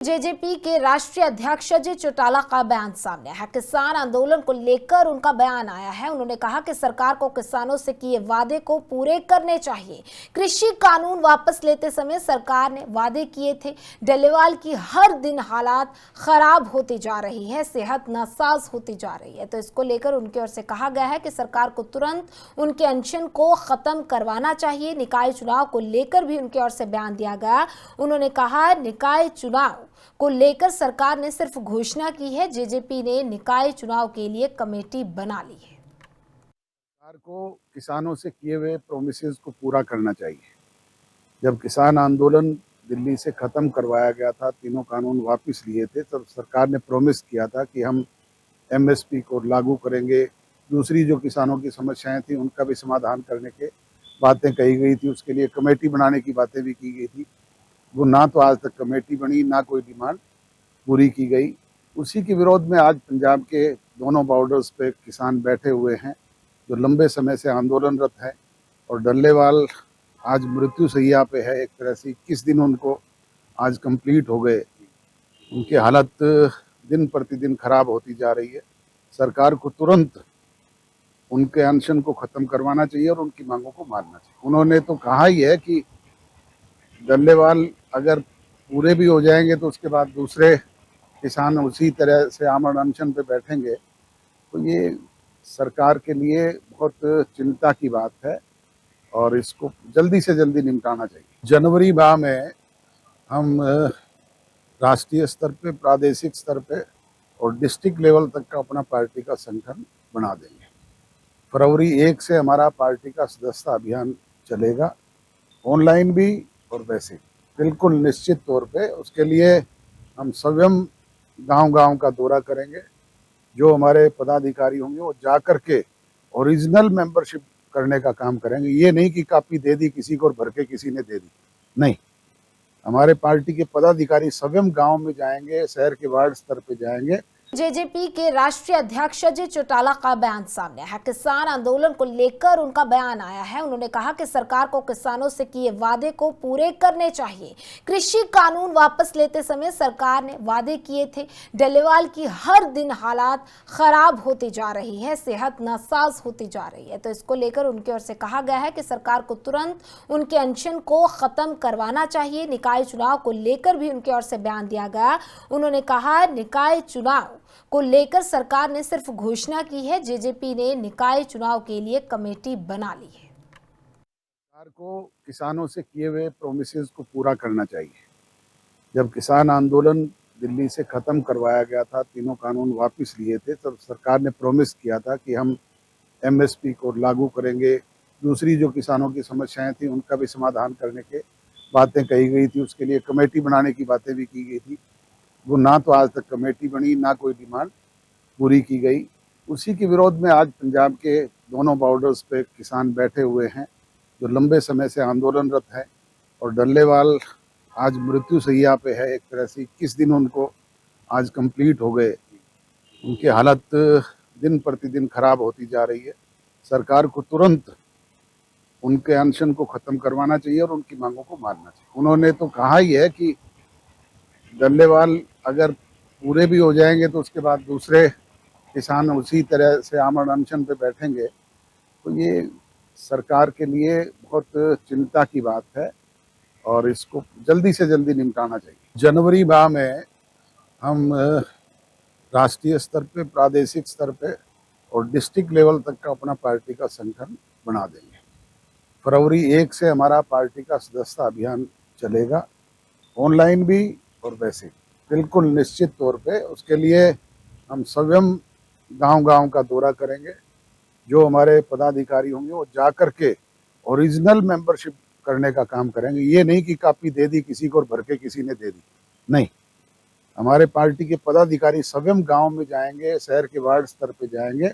JJP के राष्ट्रीय अध्यक्ष अजय चौटाला का बयान सामने है। किसान आंदोलन को लेकर उनका बयान आया है। उन्होंने कहा कि सरकार को किसानों से किए वादे को पूरे करने चाहिए। कृषि कानून वापस लेते समय सरकार ने वादे किए थे। डल्लेवाल की हर दिन हालात खराब होती जा रही है, सेहत नासाज होती जा रही है, तो इसको लेकर उनकी ओर से कहा गया है कि सरकार को तुरंत उनके अनशन को खत्म करवाना चाहिए। निकाय चुनाव को लेकर भी उनकी ओर से बयान दिया गया। उन्होंने कहा निकाय चुनाव को लेकर सरकार ने सिर्फ घोषणा की है, जेजेपी ने निकाय चुनाव के लिए कमेटी बना ली है। सरकार को किसानों से किए हुए प्रोमिसेस को पूरा करना चाहिए। जब किसान आंदोलन दिल्ली से खत्म करवाया गया था, तीनों कानून वापस लिए थे, तब सरकार ने प्रोमिस किया था कि हम एमएसपी को लागू करेंगे। दूसरी जो किसानों की समस्याएं थी उनका भी समाधान करने के बातें कही गई थी। उसके लिए कमेटी बनाने की बातें भी की गई थी। वो ना तो आज तक कमेटी बनी, ना कोई डिमांड पूरी की गई। उसी के विरोध में आज पंजाब के दोनों बॉर्डर्स पे किसान बैठे हुए हैं जो लंबे समय से आंदोलनरत है, और डल्लेवाल आज मृत्यु सैया पे है। एक तरह से 21 दिन उनको आज कंप्लीट हो गए। उनकी हालत दिन प्रतिदिन खराब होती जा रही है। सरकार को तुरंत उनके अनशन को खत्म करवाना चाहिए और उनकी मांगों को मानना चाहिए। उन्होंने तो कहा ही है कि डल्लेवाल अगर पूरे भी हो जाएंगे तो उसके बाद दूसरे किसान उसी तरह से आमरण अनशन पे बैठेंगे। तो ये सरकार के लिए बहुत चिंता की बात है और इसको जल्दी से जल्दी निपटाना चाहिए। जनवरी माह में हम राष्ट्रीय स्तर पे, प्रादेशिक स्तर पे और डिस्ट्रिक्ट लेवल तक का अपना पार्टी का संगठन बना देंगे। फरवरी 1 से हमारा पार्टी का सदस्यता अभियान चलेगा, ऑनलाइन भी और वैसे बिल्कुल निश्चित तौर पे। उसके लिए हम स्वयं गांव-गांव का दौरा करेंगे। जो हमारे पदाधिकारी होंगे वो जा कर के ओरिजिनल मेंबरशिप करने का काम करेंगे। ये नहीं कि कॉपी दे दी किसी को और भर के किसी ने दे दी, नहीं। हमारे पार्टी के पदाधिकारी स्वयं गांव में जाएंगे, शहर के वार्ड स्तर पे जाएंगे। जेजेपी के राष्ट्रीय अध्यक्ष अजय चौटाला का बयान सामने है। किसान आंदोलन को लेकर उनका बयान आया है। उन्होंने कहा कि सरकार को किसानों से किए वादे को पूरे करने चाहिए। कृषि कानून वापस लेते समय सरकार ने वादे किए थे। डल्लेवाल की हर दिन हालात खराब होती जा रही है, सेहत नासाज होती जा रही है, तो इसको लेकर उनकी ओर से कहा गया है कि सरकार को तुरंत उनके अनशन को खत्म करवाना चाहिए। निकाय चुनाव को लेकर भी उनकी ओर से बयान दिया गया। उन्होंने कहा निकाय चुनाव को लेकर सरकार ने सिर्फ घोषणा की है, जेजेपी ने निकाय चुनाव के लिए कमेटी बना ली है। सरकार को किसानों से किए हुए प्रोमिसेस को पूरा करना चाहिए। जब किसान आंदोलन दिल्ली से खत्म करवाया गया था, तीनों कानून वापस लिए थे, तब सरकार ने प्रोमिस किया था कि हम एमएसपी को लागू करेंगे। दूसरी जो किसानों की समस्याएं थी उनका भी समाधान करने के बातें कही गई थी। उसके लिए कमेटी बनाने की बातें भी की गई थी। वो ना तो आज तक कमेटी बनी, ना कोई डिमांड पूरी की गई। उसी के विरोध में आज पंजाब के दोनों बॉर्डर्स पे किसान बैठे हुए हैं जो लंबे समय से आंदोलनरत है, और डल्लेवाल आज मृत्यु सैया पे है। एक तरह से 21 दिन उनको आज कंप्लीट हो गए। उनकी हालत दिन प्रतिदिन खराब होती जा रही है। सरकार को तुरंत उनके अनशन को खत्म करवाना चाहिए और उनकी मांगों को मानना चाहिए। उन्होंने तो कहा ही है कि डल्लेवाल अगर पूरे भी हो जाएंगे तो उसके बाद दूसरे किसान उसी तरह से आमरण अनशन पे बैठेंगे। तो ये सरकार के लिए बहुत चिंता की बात है और इसको जल्दी से जल्दी निपटाना चाहिए। जनवरी माह में हम राष्ट्रीय स्तर पे, प्रादेशिक स्तर पे और डिस्ट्रिक्ट लेवल तक का अपना पार्टी का संगठन बना देंगे। फरवरी 1 से हमारा पार्टी का सदस्यता अभियान चलेगा, ऑनलाइन भी और वैसे बिल्कुल निश्चित तौर पे। उसके लिए हम स्वयं गांव-गांव का दौरा करेंगे। जो हमारे पदाधिकारी होंगे वो जा कर के ओरिजिनल मेंबरशिप करने का काम करेंगे। ये नहीं कि कॉपी दे दी किसी को और भर के किसी ने दे दी, नहीं। हमारे पार्टी के पदाधिकारी स्वयं गांव में जाएंगे, शहर के वार्ड स्तर पे जाएंगे।